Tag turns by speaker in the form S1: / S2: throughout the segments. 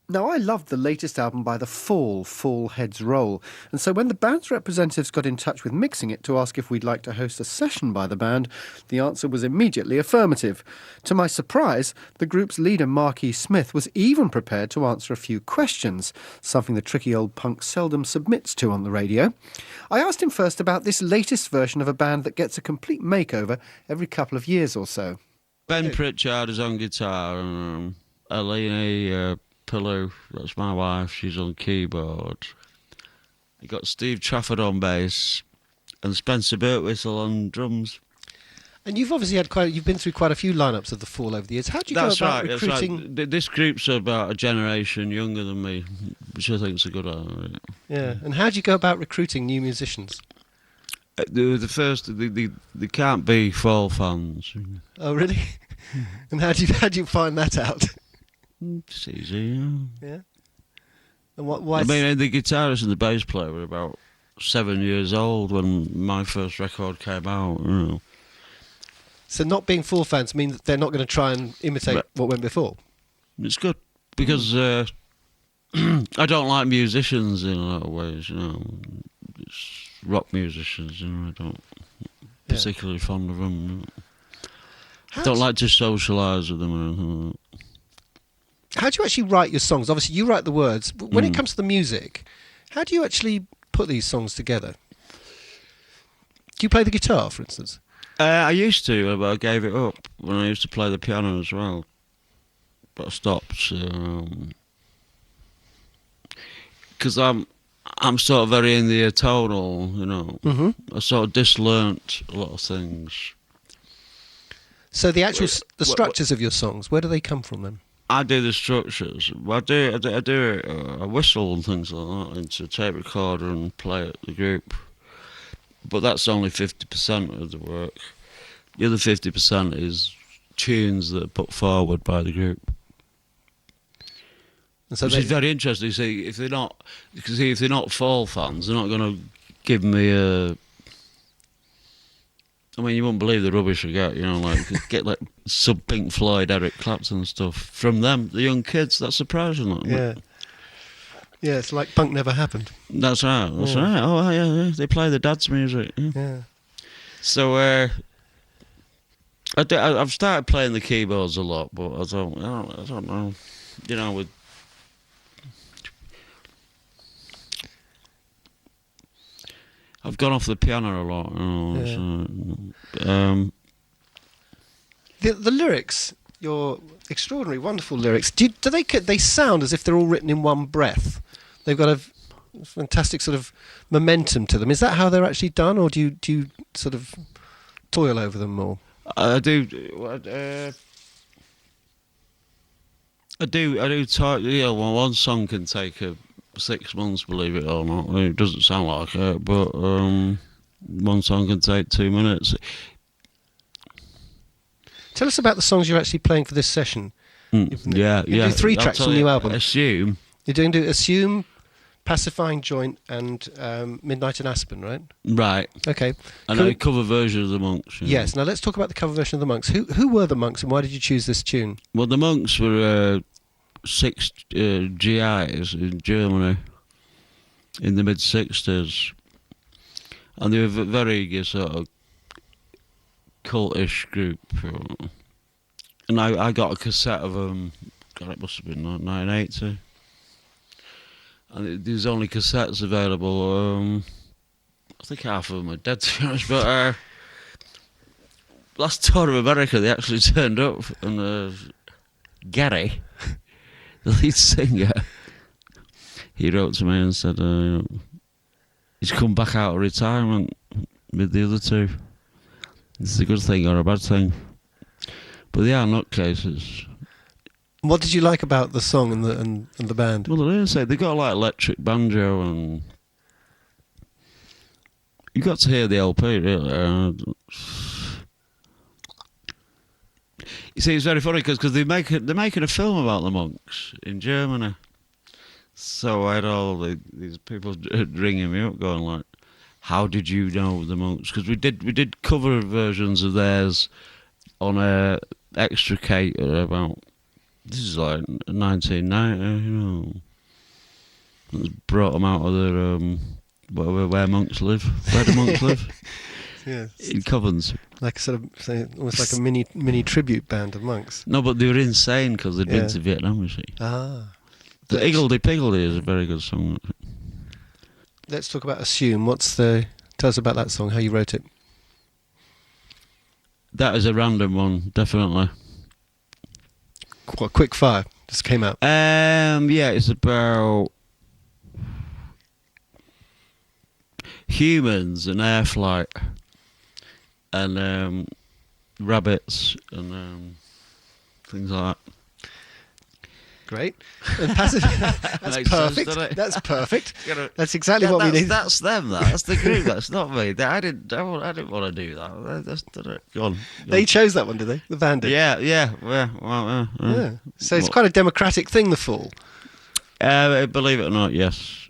S1: Now, I loved the latest album by The Fall, Fall Heads Roll, and so when the band's representatives got in touch with Mixing It to ask if we'd like to host a session by the band, the answer was immediately affirmative. To my surprise, the group's leader, Mark E. Smith, was even prepared to answer a few questions, something the tricky old punk seldom submits to on the radio. I asked him first about this latest version of a band that gets a complete makeover every couple of years or so.
S2: Ben Pritchard is on guitar, and Eleni Pillow, that's my wife, she's on keyboard. You got Steve Trafford on bass, and Spencer Birtwistle on drums.
S3: And you've obviously you've been through quite a few lineups of The Fall over the years. How do you go about recruiting?
S2: That's right. This group's about a generation younger than me, which I think is a good idea.
S3: Yeah, and how do you go about recruiting new musicians?
S2: They can't be Fall fans.
S3: Oh, really? And how do you find that out?
S2: It's easy,
S3: yeah. And why?
S2: I mean, the guitarist and the bass player were about 7 years old when my first record came out. You know.
S3: So not being Fall fans mean that they're not going to try and imitate what went before?
S2: It's good, because I don't like musicians in a lot of ways, you know. It's rock musicians, you know, I don't particularly fond of them. You know. Don't like to socialise with them or anything like that.
S3: How do you actually write your songs? Obviously, you write the words. But when it comes to the music, how do you actually put these songs together? Do you play the guitar, for instance?
S2: I used to, but I gave it up when I used to play the piano as well. But I stopped. Because I'm sort of very in the atonal, you know.
S3: Mm-hmm.
S2: I sort of dislearnt a lot of things.
S3: So the structures of your songs, where do they come from then?
S2: I do the structures. I whistle and things like that into a tape recorder and play it the group. But that's only 50% of the work. The other 50% is tunes that are put forward by the group. And so which is very interesting. See, if they're not Fall fans, they're not going to give me a. I mean, you wouldn't believe the rubbish I get, you know, like get like sub Pink Floyd, Eric Clapton stuff from them, the young kids. That's surprising.
S3: Yeah. Yeah, it's like punk never happened.
S2: That's right. That's right. Oh, yeah. They play the dad's music.
S3: Yeah.
S2: So I've started playing the keyboards a lot, but I don't know. You know, I've gone off the piano a lot. You know,
S3: the lyrics, your extraordinary, wonderful lyrics. Do they sound as if they're all written in one breath? They've got a fantastic sort of momentum to them. Is that how they're actually done, or do you sort of toil over them more?
S2: I do. I do. Yeah, well, one song can take 6 months, believe it or not. It doesn't sound like it, but one song can take 2 minutes.
S3: Tell us about the songs you're actually playing for this session.
S2: You do
S3: 3 tracks from the new album.
S2: Assume.
S3: You're doing Assume, Pacifying Joint, and Midnight in Aspen, right?
S2: Right.
S3: Okay.
S2: And a cover version of the Monks.
S3: Yes. Now let's talk about the cover version of the Monks. Who were the Monks, and why did you choose this tune?
S2: Well, the Monks were 6 GIs in Germany in the mid-60s, and they were a very sort of cultish group. And I got a cassette of them. God, it must have been 1980. And there's only cassettes available. I think half of them are dead, to be honest. But last tour of America, they actually turned up, and Gary, the lead singer, he wrote to me and said he's come back out of retirement with the other two. It's a good thing or a bad thing. But they are nutcases.
S3: What did you like about the song and the band?
S2: Well, they got like electric banjo, and you got to hear the LP, really. You see, it's very funny because they're making a film about the Monks in Germany. So I had all these people ringing me up, going like, "How did you know the Monks?" Because we did cover versions of theirs on a Extricate about This is like 1990, you know. It's brought them out of their, where monks live. Where do monks live?
S3: Yeah.
S2: In Covens.
S3: Like sort of, say, almost like a mini tribute band of monks.
S2: No, but they were insane because they'd been to Vietnam, you see.
S3: Ah.
S2: The Iggledy Piggledy is a very good song.
S3: Let's talk about Assume. Tell us about that song, how you wrote it.
S2: That is a random one, definitely.
S3: Quick fire, just came out.
S2: Yeah, it's about humans and air flight and rabbits and things like that.
S3: Great. And passive. That's
S2: Makes sense,
S3: perfect.
S2: doesn't it?
S3: That's perfect.
S2: Gotta-
S3: That's exactly what we need.
S2: That's them. That's the group. That's not me. I didn't want to do that. Go on.
S3: They chose that one, did they? The band did.
S2: Yeah.
S3: Yeah. So it's
S2: Well-
S3: quite a democratic thing, The Fall.
S2: Believe it or not, yes.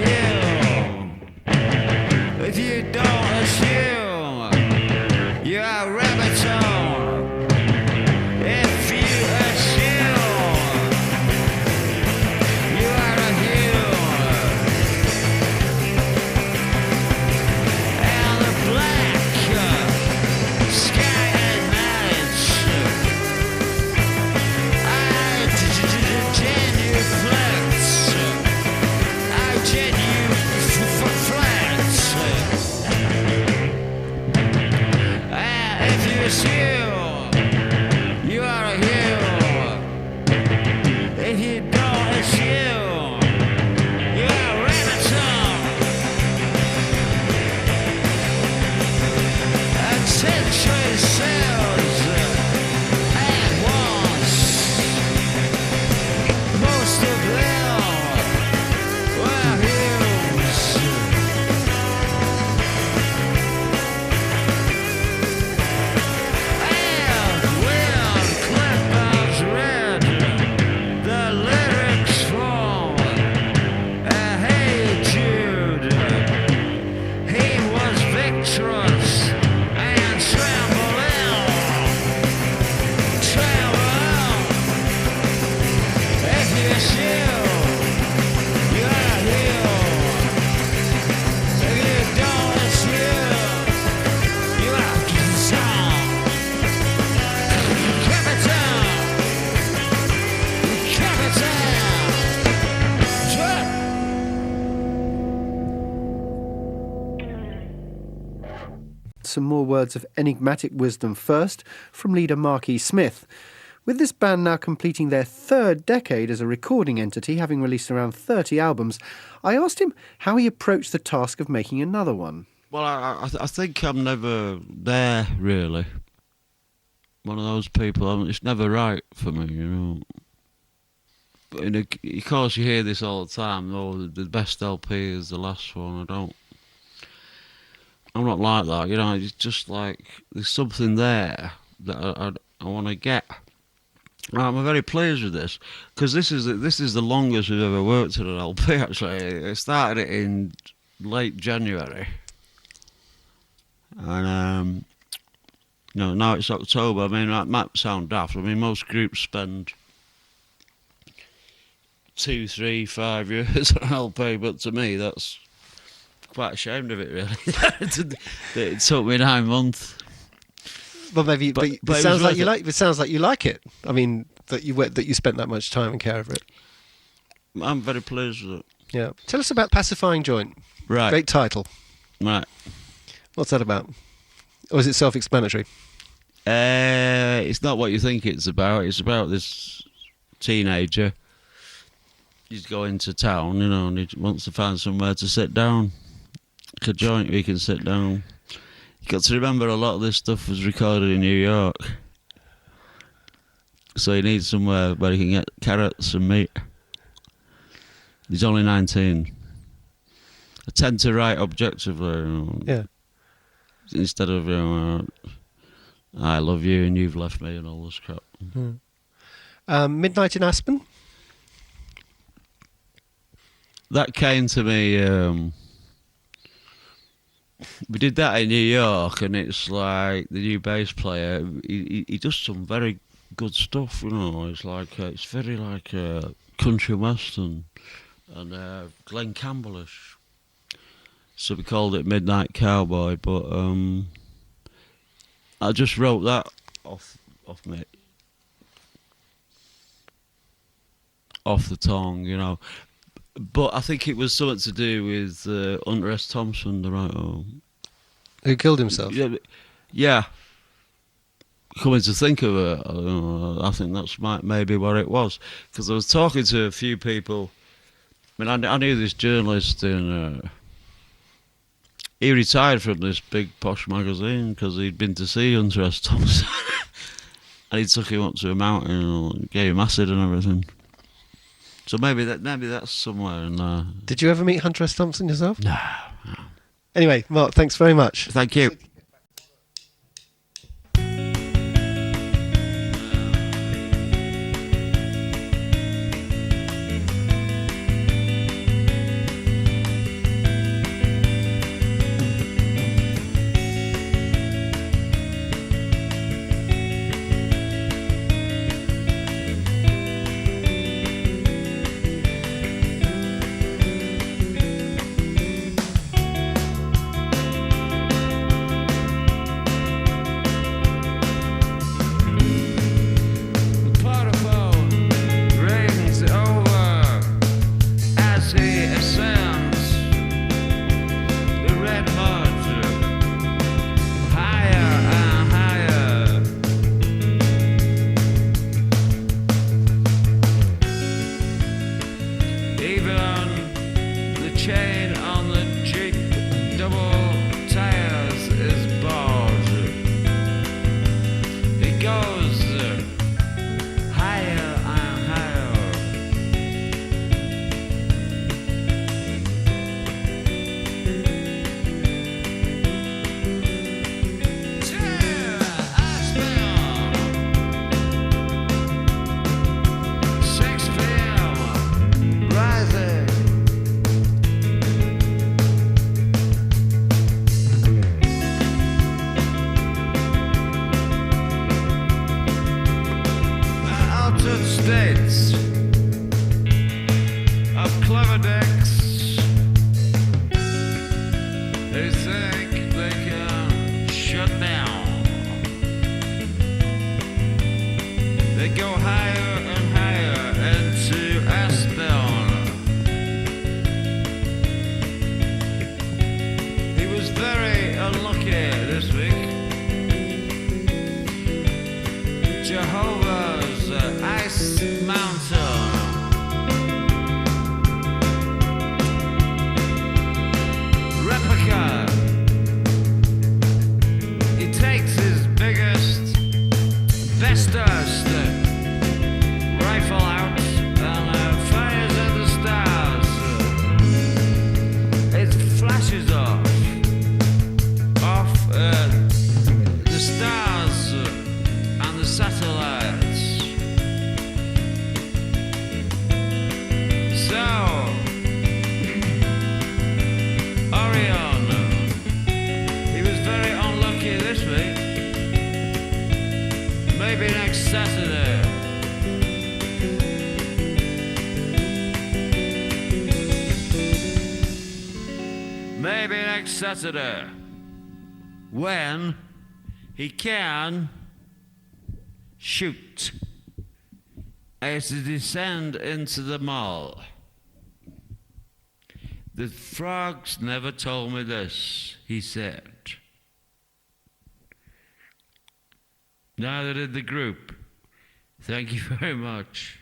S2: you. If you don't assume, you are Rabbitone. If you assume, you are a human. And the black sky and night, I genuflect, I genuflect. If you assume, you are a hero. If you don't assume, you are a Rabbitone. A century sails at once. Most of them were humans. And when Clipboard's read the lyrics from Hey Jude, he was victorious and trembling. If you assume, you are a hero. If you don't assume, you are a song. Capital.
S1: Some more words of enigmatic wisdom first from leader Marquis Smith. With this band now completing their third decade as a recording entity, having released around 30 albums, I asked him how he approached the task of making another one.
S2: Well, I think I'm never there, really. One of those people, it's never right for me, you know. But of course, you hear this all the time, oh, the best LP is the last one. I'm not like that, you know. It's just like there's something there that I want to get. I'm very pleased with this because this is the longest we've ever worked on an LP. Actually, I started it in late January, and now it's October. I mean, that might sound daft. I mean, most groups spend 2, 3, 5 years on an LP, but to me, that's quite ashamed of it, really. It took me 9 months.
S3: Well, maybe, but
S2: it
S3: it sounds
S2: was
S3: like you
S2: worth
S3: like. It sounds like you like it. I mean, that you spent that much time and care over it.
S2: I'm very pleased with it.
S3: Yeah. Tell us about Pacifying Joint.
S2: Right.
S3: Great title.
S2: Right.
S3: What's that about? Or is it self-explanatory?
S2: It's not what you think it's about. It's about this teenager. He's going to town, you know, and he wants to find somewhere to sit down. Like a joint where he can sit down. You got to remember a lot of this stuff was recorded in New York. So he needs somewhere where he can get carrots and meat. He's only 19. I tend to write objectively, you know,
S3: Yeah.
S2: instead of, you know, I love you and you've left me and all this crap.
S3: Midnight in Aspen.
S2: That came to me, we did that in New York, and it's like the new bass player, he does some very good stuff, you know. It's like, it's very like country western and Glenn Campbellish. So we called it Midnight Cowboy, but I just wrote that off the tongue, you know. But I think it was something to do with Hunter S. Thompson, the writer.
S3: Who killed himself?
S2: Yeah. Coming to think of it, I think that's maybe what it was. Because I was talking to a few people. I mean, I knew this journalist in... he retired from this big posh magazine because he'd been to see Hunter S. Thompson. And he took him up to a mountain and gave him acid and everything. So maybe that's somewhere in there.
S3: Did you ever meet Hunter S. Thompson yourself?
S2: No.
S3: Anyway, Mark, thanks very much.
S2: Thank you. chain on the Jeep, double tires is bored. It goes higher and higher. States of clever dicks, they think they can shut down. They go higher and higher into Aspen. He was very unlucky this week. Jehovah's Ice Mountain. Replica. He takes his biggest, bestest rifle out and fires at the stars. It flashes off the stars and the satellites. So, Orion, he was very unlucky this week. Maybe next Saturday. Maybe next Saturday. When he can shoot as to descend into the mall. The frogs never told me this, he said. Neither did the group. Thank you very much.